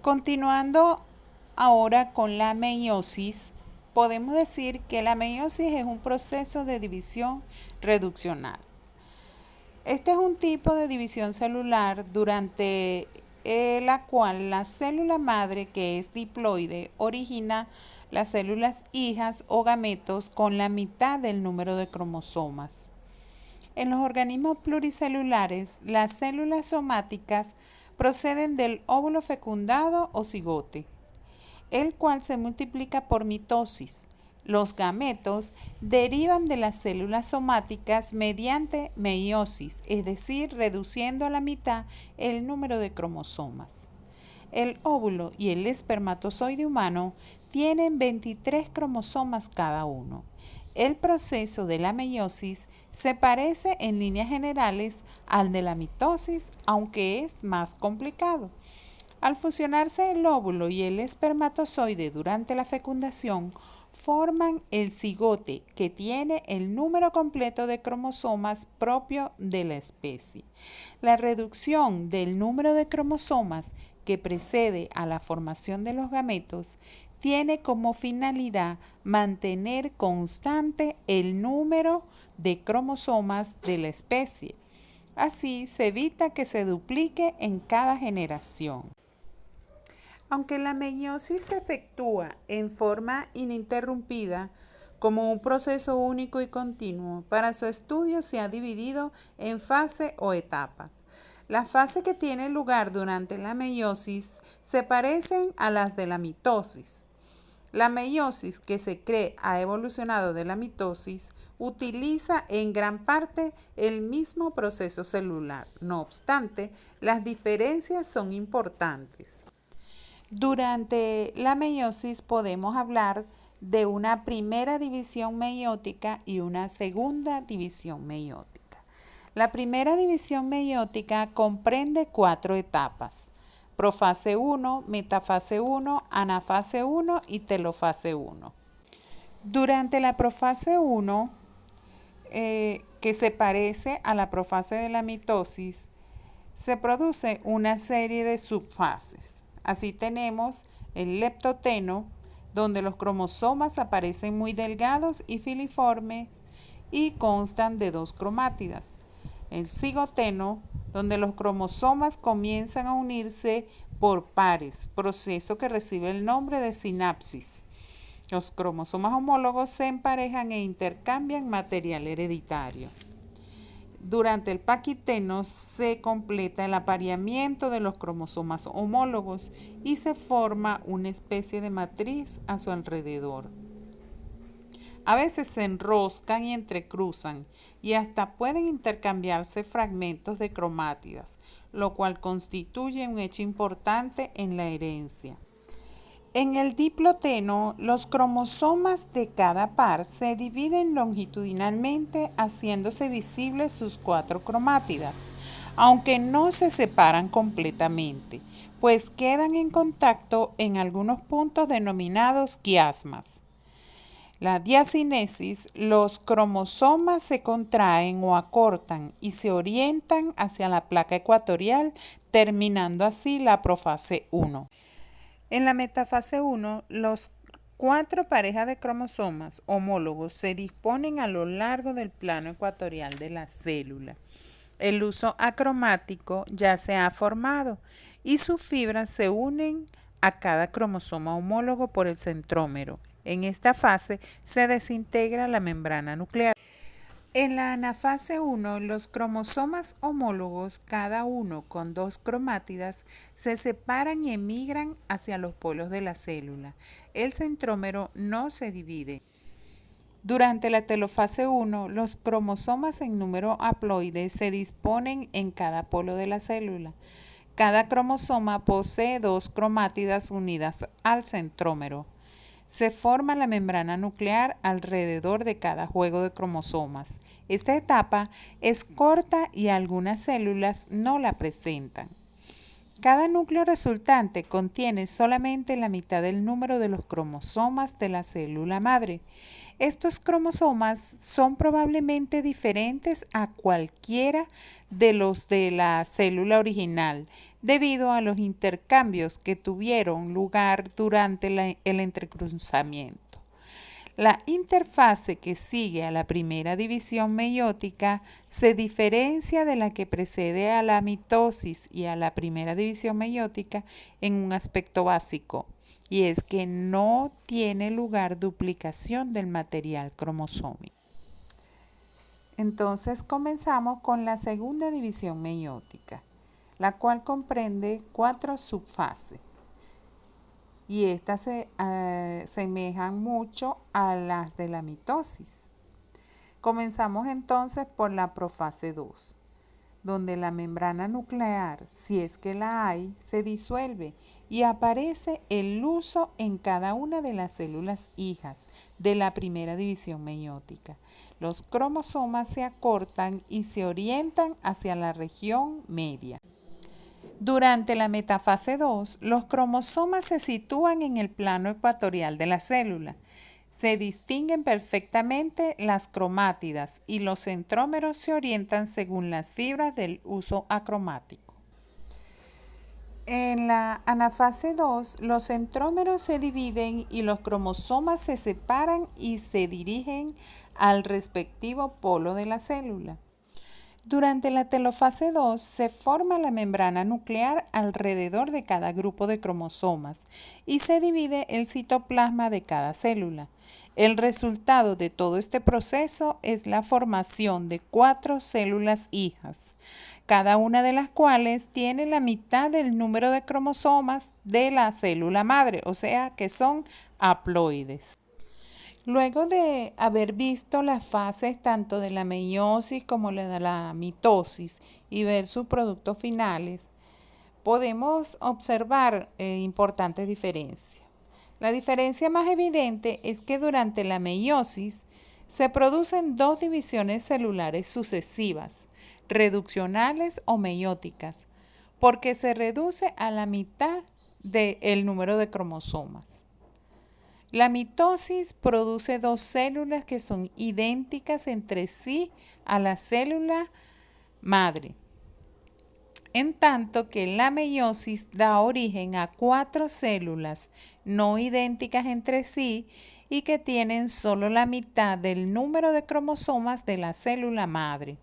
Continuando ahora con la meiosis, podemos decir que la meiosis es un proceso de división reduccional. Este es un tipo de división celular durante la cual la célula madre, que es diploide, origina las células hijas o gametos con la mitad del número de cromosomas. En los organismos pluricelulares, las células somáticas proceden del óvulo fecundado o cigote, el cual se multiplica por mitosis. Los gametos derivan de las células somáticas mediante meiosis, es decir, reduciendo a la mitad el número de cromosomas. El óvulo y el espermatozoide humano tienen 23 cromosomas cada uno. El proceso de la meiosis se parece en líneas generales al de la mitosis, aunque es más complicado. Al fusionarse el óvulo y el espermatozoide durante la fecundación, forman el cigote, que tiene el número completo de cromosomas propio de la especie. La reducción del número de cromosomas que precede a la formación de los gametos tiene como finalidad mantener constante el número de cromosomas de la especie. Así se evita que se duplique en cada generación. Aunque la meiosis se efectúa en forma ininterrumpida, como un proceso único y continuo, para su estudio se ha dividido en fases o etapas. Las fases que tienen lugar durante la meiosis se parecen a las de la mitosis. La meiosis, que se cree ha evolucionado de la mitosis, utiliza en gran parte el mismo proceso celular. No obstante, las diferencias son importantes. Durante la meiosis podemos hablar de una primera división meiótica y una segunda división meiótica. La primera división meiótica comprende 4 etapas: profase 1, metafase 1, anafase 1 y telofase 1. Durante la profase 1, que se parece a la profase de la mitosis, se produce una serie de subfases. Así tenemos el leptoteno, donde los cromosomas aparecen muy delgados y filiformes y constan de 2 cromátidas. El cigoteno, donde los cromosomas comienzan a unirse por pares, proceso que recibe el nombre de sinapsis. Los cromosomas homólogos se emparejan e intercambian material hereditario. Durante el paquiteno se completa el apareamiento de los cromosomas homólogos y se forma una especie de matriz a su alrededor. A veces se enroscan y entrecruzan y hasta pueden intercambiarse fragmentos de cromátidas, lo cual constituye un hecho importante en la herencia. En el diploteno, los cromosomas de cada par se dividen longitudinalmente, haciéndose visibles sus 4 cromátidas, aunque no se separan completamente, pues quedan en contacto en algunos puntos denominados quiasmas. La diacinesis, los cromosomas se contraen o acortan y se orientan hacia la placa ecuatorial, terminando así la profase 1. En la metafase 1, los 4 parejas de cromosomas homólogos se disponen a lo largo del plano ecuatorial de la célula. El uso acromático ya se ha formado y sus fibras se unen a cada cromosoma homólogo por el centrómero. En esta fase se desintegra la membrana nuclear. En la anafase 1, los cromosomas homólogos, cada uno con 2 cromátidas, se separan y emigran hacia los polos de la célula. El centrómero no se divide. Durante la telofase 1, los cromosomas en número haploide se disponen en cada polo de la célula. Cada cromosoma posee 2 cromátidas unidas al centrómero. Se forma la membrana nuclear alrededor de cada juego de cromosomas. Esta etapa es corta y algunas células no la presentan. Cada núcleo resultante contiene solamente la mitad del número de los cromosomas de la célula madre. Estos cromosomas son probablemente diferentes a cualquiera de los de la célula original, debido a los intercambios que tuvieron lugar durante el entrecruzamiento. La interfase que sigue a la primera división meiótica se diferencia de la que precede a la mitosis y a la primera división meiótica en un aspecto básico, y es que no tiene lugar duplicación del material cromosómico. Entonces comenzamos con la segunda división meiótica, la cual comprende 4 subfases. Y estas se asemejan mucho a las de la mitosis. Comenzamos entonces por la profase 2, donde la membrana nuclear, si es que la hay, se disuelve y aparece el luso en cada una de las células hijas de la primera división meiótica. Los cromosomas se acortan y se orientan hacia la región media. Durante la metafase 2, los cromosomas se sitúan en el plano ecuatorial de la célula. Se distinguen perfectamente las cromátidas y los centrómeros se orientan según las fibras del uso acromático. En la anafase 2, los centrómeros se dividen y los cromosomas se separan y se dirigen al respectivo polo de la célula. Durante la telofase 2 se forma la membrana nuclear alrededor de cada grupo de cromosomas y se divide el citoplasma de cada célula. El resultado de todo este proceso es la formación de 4 células hijas, cada una de las cuales tiene la mitad del número de cromosomas de la célula madre, o sea que son haploides. Luego de haber visto las fases tanto de la meiosis como de la mitosis y ver sus productos finales, podemos observar importantes diferencias. La diferencia más evidente es que durante la meiosis se producen 2 divisiones celulares sucesivas, reduccionales o meióticas, porque se reduce a la mitad del número de cromosomas. La mitosis produce 2 células que son idénticas entre sí a la célula madre, en tanto que la meiosis da origen a 4 células no idénticas entre sí y que tienen solo la mitad del número de cromosomas de la célula madre.